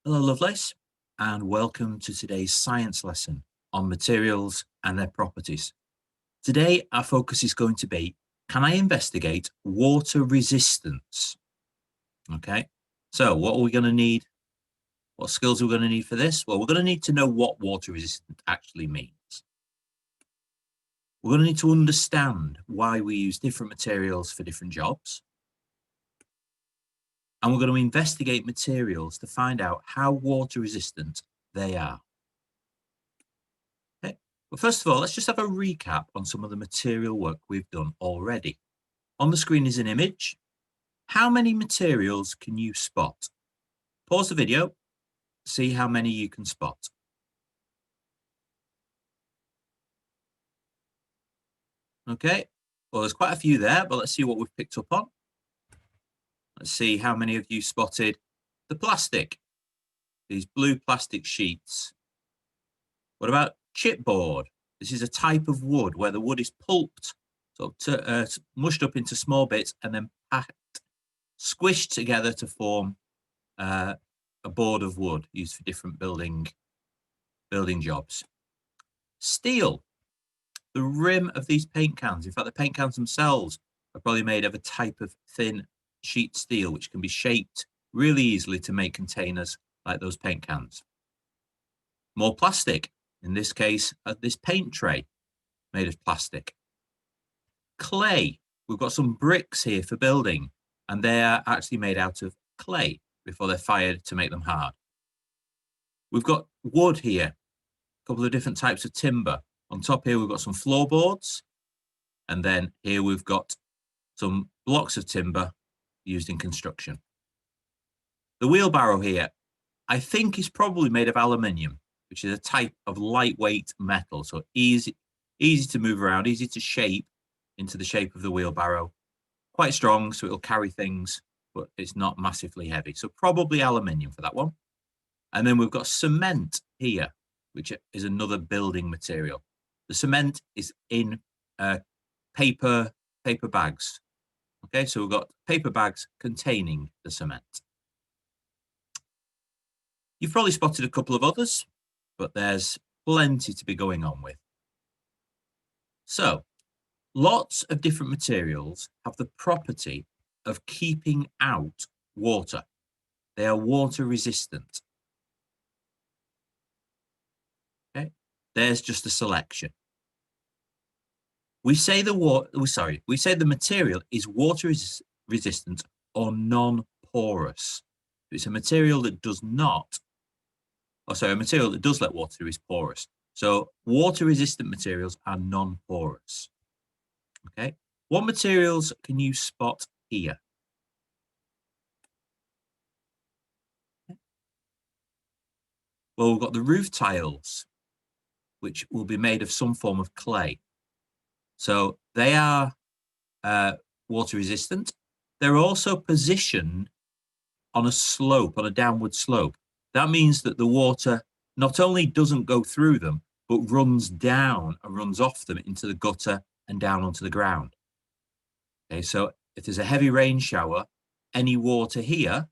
Hello, Lovelace, and welcome to today's science lesson on materials and their properties. Today, our focus is going to be, can I investigate water resistance? Okay, so what are we going to need? What skills are we going to need for this? Well, we're going to need to know what water resistant actually means. We're going to need to understand why we use different materials for different jobs. And we're going to investigate materials to find out how water resistant they are. Okay. Well, first of all, let's just have a recap on some of the material work we've done already. On the screen is an image. How many materials can you spot? Pause the video, see how many you can spot. Okay, well, there's quite a few there, but let's see what we've picked up on. Let's see how many of you spotted the plastic, these blue plastic sheets. What about chipboard? This is a type of wood where the wood is pulped, mushed up into small bits and then packed, squished together to form a board of wood used for different building jobs. Steel, the rim of these paint cans. In fact, the paint cans themselves are probably made of a type of thin sheet steel, which can be shaped really easily to make containers like those paint cans. More plastic, in this case, this paint tray made of plastic. Clay, we've got some bricks here for building, and they are actually made out of clay before they're fired to make them hard. We've got wood here, a couple of different types of timber. On top here, we've got some floorboards, and then here we've got some blocks of timber used in construction. The wheelbarrow here, I think, is probably made of aluminium, which is a type of lightweight metal, so easy to move around, easy to shape into the shape of the wheelbarrow. Quite strong, so it'll carry things, but it's not massively heavy. So probably aluminium for that one. And then we've got cement here, which is another building material. The cement is in paper bags. Okay, so we've got paper bags containing the cement. You've probably spotted a couple of others, but there's plenty to be going on with. So, lots of different materials have the property of keeping out water. They are water resistant. Okay, there's just a selection. We say the material is water resistant or non-porous. It's a material that does not, a material that does let water through is porous. So water resistant materials are non-porous. Okay, what materials can you spot here? Well, we've got the roof tiles, which will be made of some form of clay. So they are water resistant. They're also positioned on a slope, on a downward slope. That means that the water not only doesn't go through them, but runs down and runs off them into the gutter and down onto the ground. Okay, so if there's a heavy rain shower, any water here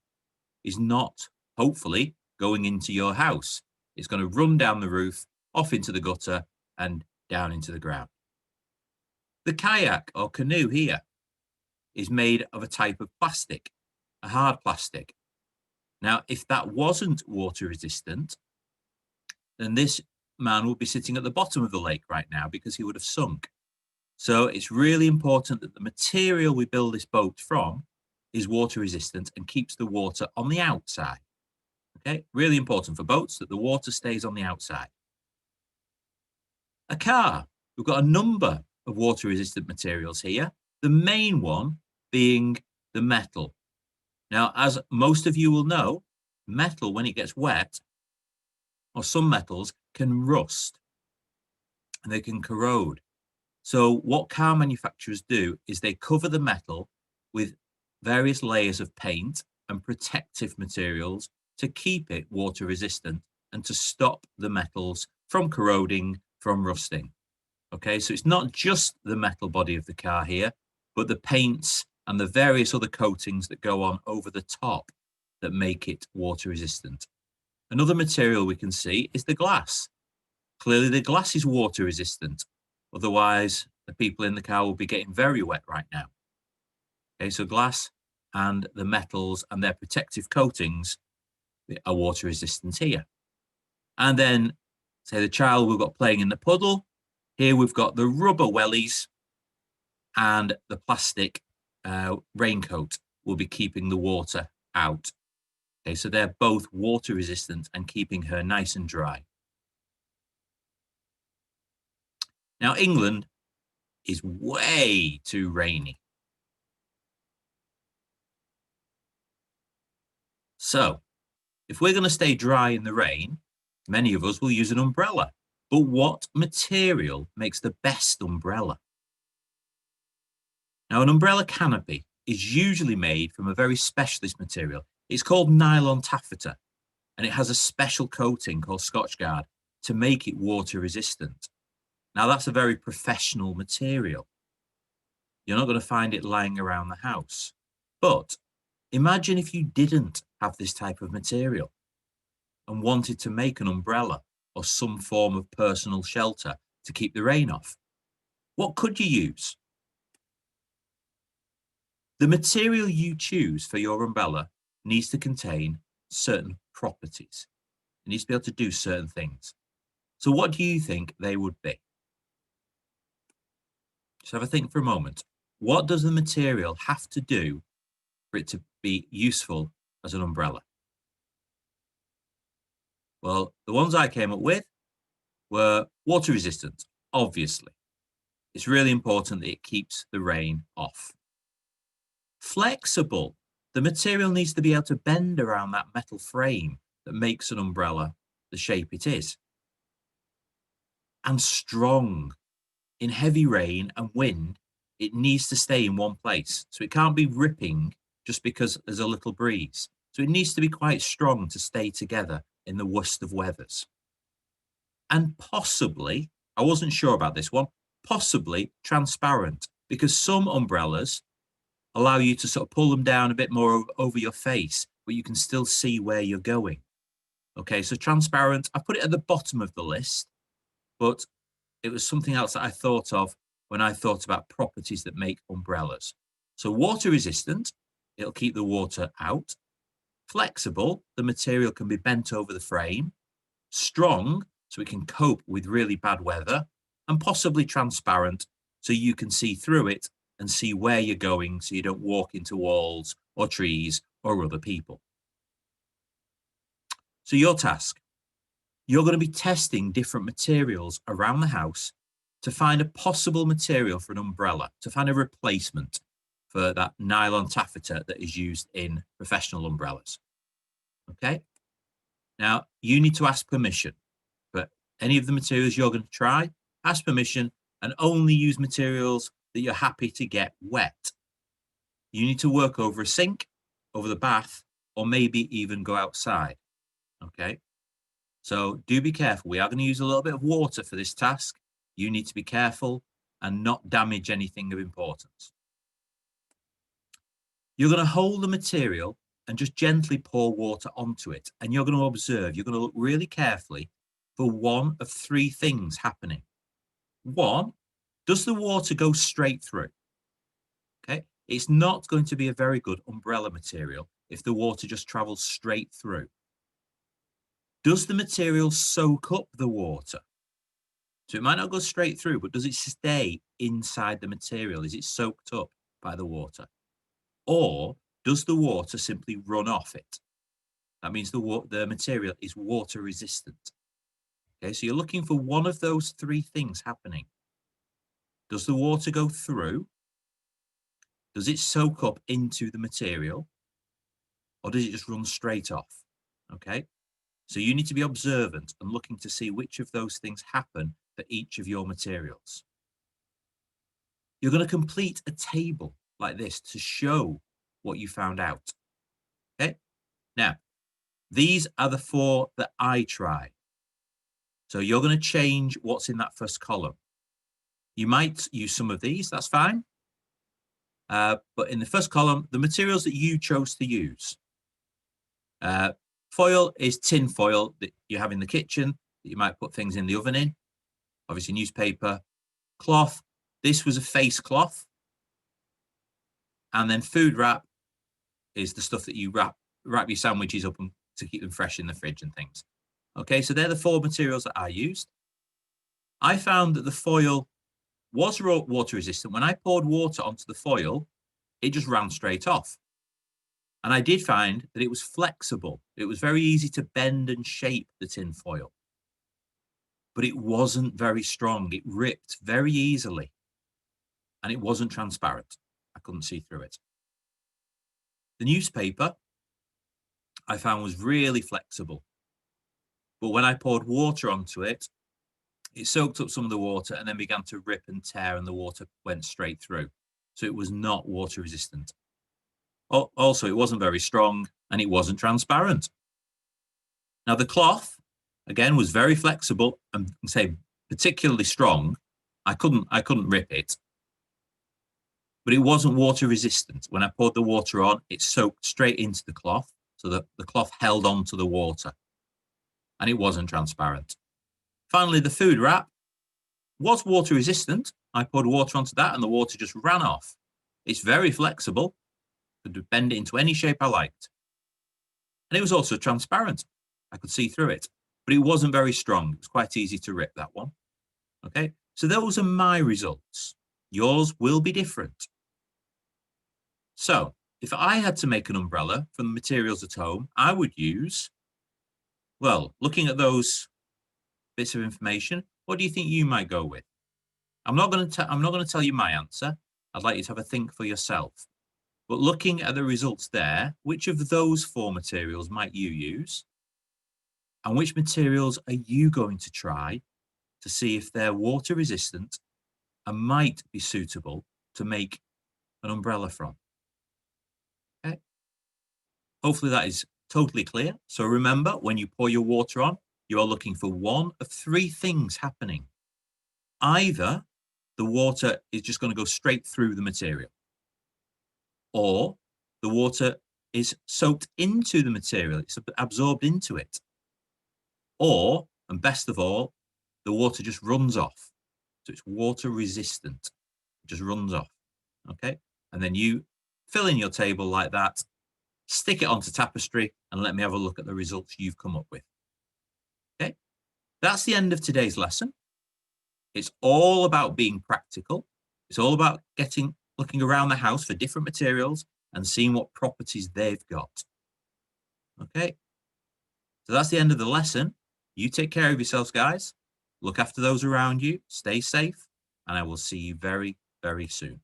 is not, hopefully, going into your house. It's going to run down the roof, off into the gutter, and down into the ground. The kayak or canoe here is made of a type of plastic, a hard plastic. Now, if that wasn't water resistant, then this man would be sitting at the bottom of the lake right now because he would have sunk. So it's really important that the material we build this boat from is water resistant and keeps the water on the outside. Okay, really important for boats that the water stays on the outside. A car, we've got a number of water resistant materials here, the main one being the metal. Now, as most of you will know, metal, when it gets wet, or some metals, can rust and they can corrode. So what car manufacturers do is they cover the metal with various layers of paint and protective materials to keep it water resistant and to stop the metals from corroding, from rusting. Okay, so it's not just the metal body of the car here, but the paints and the various other coatings that go on over the top that make it water resistant. Another material we can see is the glass. Clearly the glass is water resistant. Otherwise, the people in the car will be getting very wet right now. Okay, so glass and the metals and their protective coatings are water resistant here. And then, say the child we've got playing in the puddle. Here we've got the rubber wellies and the plastic raincoat will be keeping the water out. Okay, so they're both water resistant and keeping her nice and dry. Now, England is way too rainy. So, if we're going to stay dry in the rain, many of us will use an umbrella. But what material makes the best umbrella? Now, an umbrella canopy is usually made from a very specialist material. It's called nylon taffeta, and it has a special coating called Scotchgard to make it water resistant. Now, that's a very professional material. You're not going to find it lying around the house. But imagine if you didn't have this type of material and wanted to make an umbrella or some form of personal shelter to keep the rain off. What could you use? The material you choose for your umbrella needs to contain certain properties. It needs to be able to do certain things. So what do you think they would be? Just have a think for a moment. What does the material have to do for it to be useful as an umbrella? Well, the ones I came up with were water resistant, obviously. It's really important that it keeps the rain off. Flexible. The material needs to be able to bend around that metal frame that makes an umbrella the shape it is. And strong. In heavy rain and wind, it needs to stay in one place. So it can't be ripping just because there's a little breeze. So it needs to be quite strong to stay together in the worst of weathers. And possibly, I wasn't sure about this one, possibly transparent, because some umbrellas allow you to sort of pull them down a bit more over your face, but you can still see where you're going. Okay, so transparent, I put it at the bottom of the list, but it was something else that I thought of when I thought about properties that make umbrellas. So water resistant, it'll keep the water out. Flexible, the material can be bent over the frame. Strong, so it can cope with really bad weather. And possibly transparent, so you can see through it and see where you're going so you don't walk into walls or trees or other people. So your task, you're going to be testing different materials around the house to find a possible material for an umbrella, to find a replacement for that nylon taffeta that is used in professional umbrellas. Okay? Now, you need to ask permission for any of the materials you're going to try. Ask permission and only use materials that you're happy to get wet. You need to work over a sink, over the bath, or maybe even go outside. Okay? So do be careful. We are going to use a little bit of water for this task. You need to be careful and not damage anything of importance. You're going to hold the material and just gently pour water onto it. And you're going to observe, you're going to look really carefully for one of three things happening. One, does the water go straight through? Okay, it's not going to be a very good umbrella material if the water just travels straight through. Does the material soak up the water? So it might not go straight through, but does it stay inside the material? Is it soaked up by the water? Or does the water simply run off it? That means the material is water resistant. Okay, so you're looking for one of those three things happening. Does the water go through? Does it soak up into the material? Or does it just run straight off? Okay, so you need to be observant and looking to see which of those things happen for each of your materials. You're going to complete a table like this to show what you found out. Okay, now these are the four that I tried. So you're going to change what's in that first column. You might use some of these, that's fine. But in the first column, the materials that you chose to use. Foil is tin foil that you have in the kitchen that you might put things in the oven in. Obviously newspaper. Cloth, this was a face cloth. And then food wrap is the stuff that you wrap your sandwiches up to keep them fresh in the fridge and things. Okay, so they're the 4 materials that I used. I found that the foil was water resistant. When I poured water onto the foil, it just ran straight off. And I did find that it was flexible. It was very easy to bend and shape the tin foil. But it wasn't very strong. It ripped very easily. And it wasn't transparent. I couldn't see through it. The newspaper I found was really flexible. But when I poured water onto it, it soaked up some of the water and then began to rip and tear, and the water went straight through. So it was not water resistant. Also, it wasn't very strong and it wasn't transparent. Now, the cloth, again, was very flexible and say particularly strong. I couldn't rip it. But it wasn't water resistant. When I poured the water on, it soaked straight into the cloth, so that the cloth held on to the water. And it wasn't transparent. Finally, the food wrap was water resistant. I poured water onto that and the water just ran off. It's very flexible. Could bend it into any shape I liked. And it was also transparent. I could see through it. But it wasn't very strong. It was quite easy to rip, that one. Okay, so those are my results. Yours will be different. So, if I had to make an umbrella from the materials at home, I would use, well, looking at those bits of information, what do you think you might go with? I'm not going to tell you my answer. I'd like you to have a think for yourself. But looking at the results there, which of those 4 materials might you use? And which materials are you going to try to see if they're water resistant and might be suitable to make an umbrella from? Okay. Hopefully that is totally clear. So remember, when you pour your water on, you are looking for one of 3 things happening. Either the water is just going to go straight through the material, or the water is soaked into the material, it's absorbed into it, or, and best of all, the water just runs off. So it's water resistant. It just runs off. Okay. And then you fill in your table like that, stick it onto tapestry, and let me have a look at the results you've come up with. Okay. That's the end of today's lesson. It's all about being practical. It's all about looking around the house for different materials and seeing what properties they've got. Okay. So that's the end of the lesson. You take care of yourselves, guys. Look after those around you. Stay safe. And I will see you very, very soon.